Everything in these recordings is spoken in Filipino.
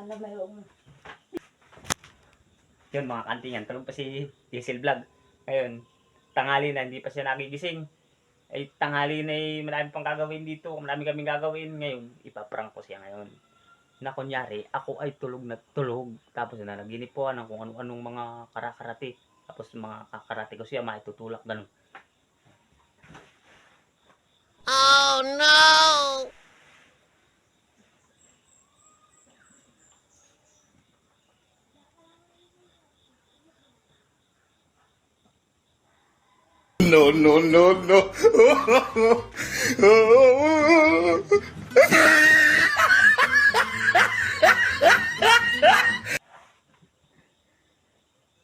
na mayroong... Yun mga kantingan, tulog pa si Diesel Vlog. Ngayon, tanghali na, hindi pa siya nagigising. Ay tanghali na marami pang gagawin dito. Marami kaming gagawin ngayon. Ipaprank ko siya ngayon. Na kunyari, ako ay tulog na tulog. Tapos na naginip po ng kung anong mga karakarati. Tapos mga kakarati ko siya, maitutulak ganun. Oh no! No, no, no, no.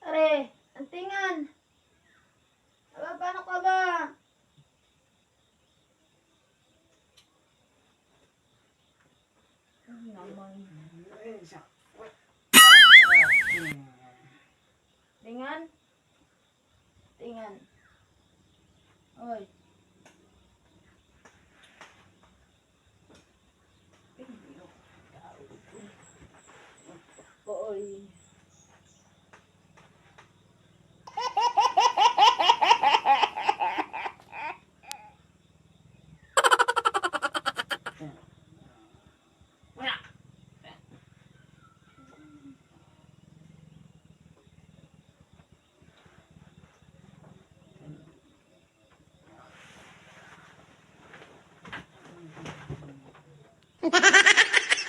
Are, antingan! Aba, paano ka ba? Naman. Tingan? Tingan. Oy. Oy.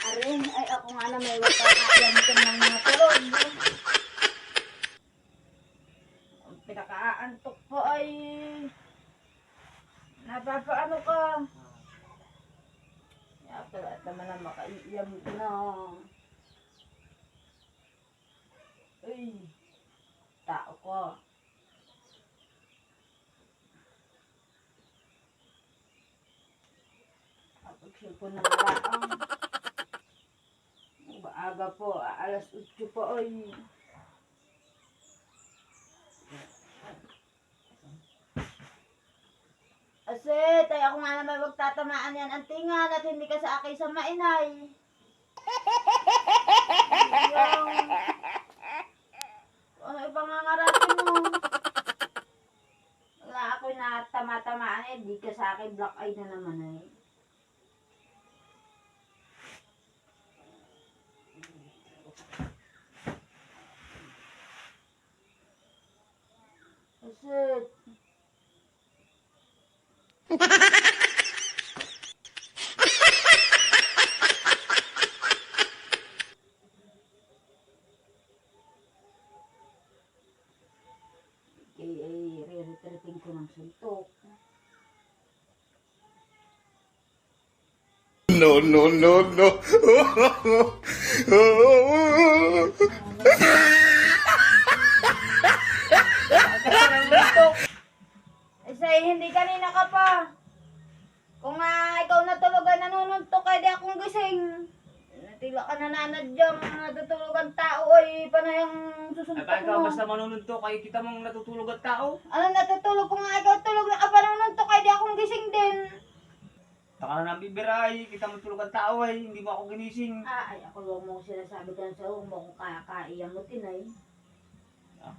Are, ay ako nga na may wakakaalam ko ng mga tulog. Ang pinakaantok po ay napapaano ka. Yata at naman na makaiyam ko na. Uy, tao ko. Ko na lang. Aga po, alas 8 po oy. Aset, ay ako nga naman magtatamaan yan antingan at hindi ka sa akin sa mainay. Ano ipangangaratin mo? Wala ako'y natama-tamaan eh, di ka sa akin black eye na naman eh. Aset. Re-retreating ko ng suntok. No, no, no, no. Say, hindi kanina ka pa. Kung nga ikaw natulugan, nanununtok ka, di akong gising. Natila ka nananadyang natutulugan tao, ay panayang susuntok Ay ikaw mo. basta manununtok, ay kita mong natutulog at tao. Ano natutulog kung nga ikaw tulog na ka pa nanununtok, ay di akong gising din. Taka na ng bibira ay kita mong tulog at tao ay hindi mo ako ginising. Ay ako huwag mo sinasabi ka sa huwag mo kung kakaiyamutin ay.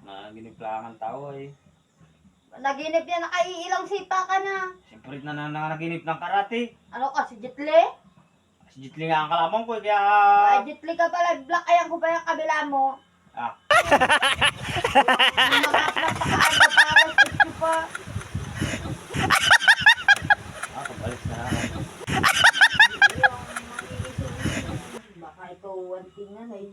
Na giniplangan tao ay. Naginip yan, nakaiilang sipa ka na. Siyempre na naginip ng karate. Ano ka, si Jitli? Si Jitli nga ang kalamang ko, kaya... Ay, Jitli ka pala, black ayan ko pa yung kabila mo. Ah. Napakaaga pa, alas 8 pa. Kabalis na naman. Baka ikaw wanting na, ay